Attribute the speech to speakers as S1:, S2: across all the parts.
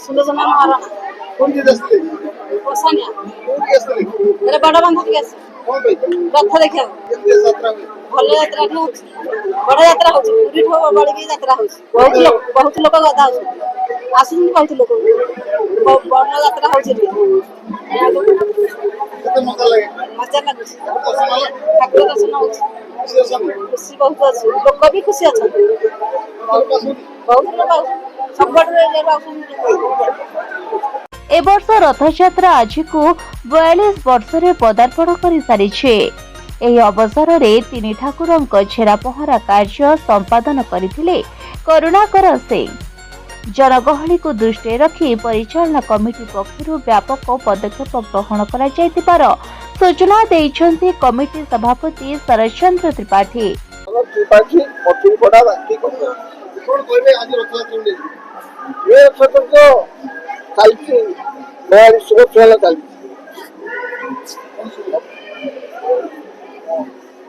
S1: सुलोचना महाराणा
S2: कोणती असते
S1: ओसानिया
S2: कोणती असते
S1: तेरे बड़ा बंधु के आसे
S2: कोण भाई
S1: रथ देखिया
S2: केते यात्रा में
S1: भल यात्रा न होची बड़ा यात्रा होची पूरी ठो बड़ी भी यात्रा होची बहुत लोग गदा होची आसुन बहुत लोग बड़ा यात्रा होची
S2: केते मजा लगे
S1: मजा लागुची
S2: दर्शन आला
S1: ठाकुर दर्शन होची
S2: खुशी असन
S1: खुशी बहुत अच्छी लोग भी खुशी अच्छा
S2: और पास
S1: बहुत लोग सब बड़े लोग
S3: ए वर्ष रथयात्रा आज को 42 वर्ष रे पदार्पण कर सारी ଏହି ଅବସରରେ ତିନି ଠାକୁରଙ୍କ ଛେରା ପହଁରା କାର୍ଯ୍ୟ ସମ୍ପାଦନ କରିଥିଲେ କରୁଣାକର ସିଂ। ଜନଗହଳିକୁ ଦୃଷ୍ଟିରେ ରଖି ପରିଚାଳନା କମିଟି ପକ୍ଷରୁ ବ୍ୟାପକ ପଦକ୍ଷେପ ଗ୍ରହଣ କରାଯାଇଥିବାର ସୂଚନା ଦେଇଛନ୍ତି କମିଟି ସଭାପତି ଶରତଚନ୍ଦ୍ର ତ୍ରିପାଠୀ।
S2: त्रिपाठी पठिन पड़ा बाकी कोण कहबे आज रथयात्रा में ये स्वतंत्र चालची 42 वर्ष होला चालची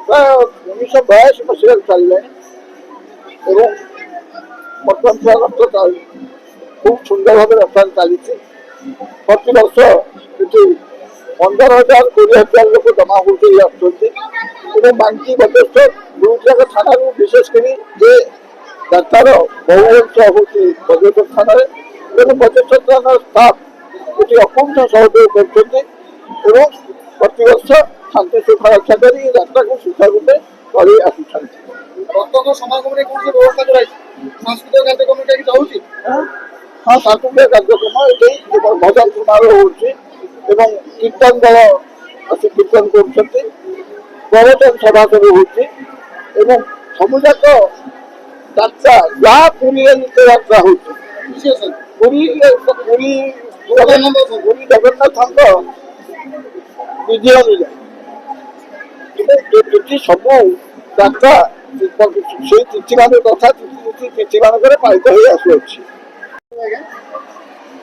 S2: 1982 मसीहा चलले এবং বর্তমান রথ খুব সুন্দর ভাবে রথ চালিছে প্রতি বর্ষ এটি 15,000 20,000 লোক জমা হতে আসছে এবং বাঙ্কি বদেষ্ট গুরুজাগ থানার বিশেষ করে যে যাত্রার বহু অংশ হচ্ছে বদেশ্বর থানার এবং বদেশ্বর থানার স্টাফ এটি অকুণ্ঠ সহযোগ করছেন এবং প্রতি বর্ষ শান্তি শৃঙ্খলা রক্ষা করে যাত্রাকে সুচারুরূপে করে আসছেন। রথ সমাগমে কোন ব্যবস্থা করা হয়েছে সাংস্কৃতিক কার্যক্রম কি হচ্ছে হ্যাঁ সাংস্কৃতিক কার্যক্রম এটাই ভজন সমারোহ হচ্ছে এবং কীর্তন দল আসি কীর্তন করছেন প্রবচন সভা করে হচ্ছে এবং সমুজাত যাত্রা যা পুরীর নিতে যাত্রা হচ্ছে পুরী পুরী জগন্নাথଙ୍କ ବିଧି ଅନୁଯାୟୀ ତିଥି ସବୁ ଯାତ୍ରା ସେଇ ତିଥି ମାନଙ୍କ ତଥା ତିଥି ମାନଙ୍କରେ ପାଳିତ ହୋଇ ଆସୁଅଛି।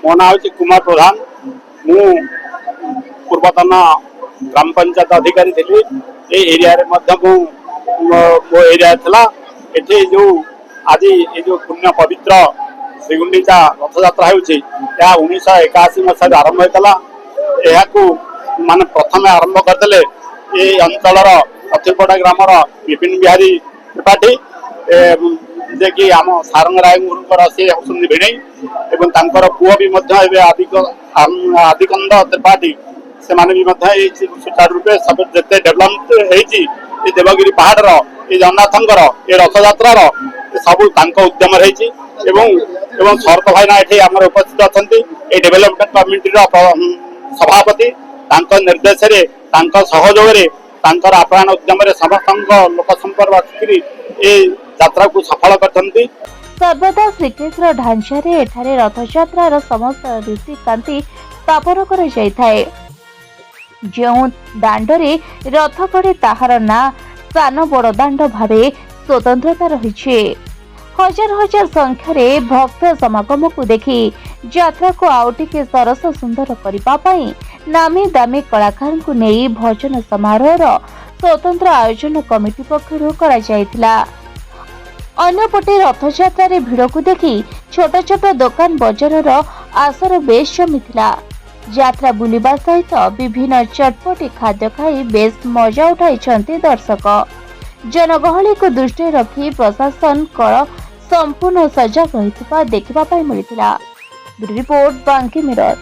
S4: ମୋ ନାଁ ହେଉଛି କୁମାର ପ୍ରଧାନ। ମୁଁ ପୂର୍ବତନ ଗ୍ରାମ ପଞ୍ଚାୟତ ଅଧିକାରୀ ଥିଲି। ଏ ଏରିଆରେ ମଧ୍ୟ ମୋ ଏରିଆ ଥିଲା। ଏଠି ଯେଉଁ ଆଜି ଏ ଯେଉଁ ପୁଣ୍ୟ ପବିତ୍ର ଶ୍ରୀଗୁଣ୍ଡିଚା ରଥଯାତ୍ରା ହେଉଛି ଏହା 1981 ମସିହାରୁ ଆରମ୍ଭ ହୋଇଥିଲା। ଏହାକୁ ମାନେ ପ୍ରଥମେ ଆରମ୍ଭ କରିଥିଲେ এই ଅଞ୍ଚଳର ଅତିପଡ଼ା ଗ୍ରାମର ବିପିନ ବିହାରୀ ତ୍ରିପାଠୀ ଯେ କି ଆମ ସାରଙ୍ଗ ରାୟଙ୍କର ସେ ହେଉଛନ୍ତି ଭିଣେଇ ଏବଂ ତାଙ୍କର ପୁଅ ବି ମଧ୍ୟ ଏବେ ଆଦିକନ୍ଦ ତ୍ରିପାଠୀ ସେମାନେ ବି ମଧ୍ୟ ଏଇ ସୁଚାରୁ ରୂପେ ସବୁ ଯେତେ ଡେଭଲପମେଣ୍ଟ ହେଇଛି ଏ ଦେବଗିରି ପାହାଡ଼ର ଏ ଜଗନ୍ନାଥଙ୍କର ଏ ରଥଯାତ୍ରାର ସବୁ ତାଙ୍କ ଉଦ୍ୟମରେ ହେଇଛି ଏବଂ ଶରତ ଭାଇନା ଏଠି ଆମର ଉପସ୍ଥିତ ଅଛନ୍ତି। এই ଡେଭଲପମେଣ୍ଟ କମିଟିର ସଭାପତି ତାଙ୍କ ନିର୍ଦ୍ଦେଶରେ ତାଙ୍କ ସହଯୋଗରେ ତାଙ୍କର ଆପ୍ରାଣ ଉଦ୍ୟମରେ ସମସ୍ତଙ୍କ ଲୋକ ସମ୍ପର୍କ ଆସିକରି ଏ ଯାତ୍ରାକୁ ସଫଳ କରିଛନ୍ତି।
S3: ସର୍ବଦା ଶ୍ରୀକ୍ଷେତ୍ର ଢାଞ୍ଚାରେ ଏଠାରେ ରଥଯାତ୍ରାର ସମସ୍ତ ରୀତିକାନ୍ତି ସ୍ଥାପନ କରାଯାଇଥାଏ। ଯେଉଁ ଦାଣ୍ଡରେ ରଥ ଗଡ଼େ ତାହାର ନାଁ ସାନ ବଡ଼ ଦାଣ୍ଡ ଭାବେ ସ୍ୱତନ୍ତ୍ରତା ରହିଛି। ହଜାର ହଜାର ସଂଖ୍ୟାରେ ଭକ୍ତ ସମାଗମକୁ ଦେଖି ଯାତ୍ରାକୁ ଆଉ ଟିକେ ସରସ ସୁନ୍ଦର କରିବା ପାଇଁ ନାମୀ ଦାମୀ କଳାକାରଙ୍କୁ ନେଇ ଭଜନ ସମାରୋହର ସ୍ୱତନ୍ତ୍ର ଆୟୋଜନ କମିଟି ପକ୍ଷରୁ କରାଯାଇଥିଲା। ଅନ୍ୟପଟେ ରଥଯାତ୍ରାରେ ଭିଡ଼କୁ ଦେଖି ଛୋଟ ଛୋଟ ଦୋକାନ ବଜାରର ଆସର ବେଶ୍ ଜମିଥିଲା। ଯାତ୍ରା ବୁଲିବା ସହିତ ବିଭିନ୍ନ ଚଟପଟି ଖାଦ୍ୟ ଖାଇ ବେଶ୍ ମଜା ଉଠାଇଛନ୍ତି ଦର୍ଶକ। ଜନଗହଳିକୁ ଦୃଷ୍ଟିରେ ରଖି ପ୍ରଶାସନ କଳ ସମ୍ପୂର୍ଣ୍ଣ ସଜାଗ ରହିଥିବା ଦେଖିବା ପାଇଁ ମିଳିଥିଲା। Report Banki mirror.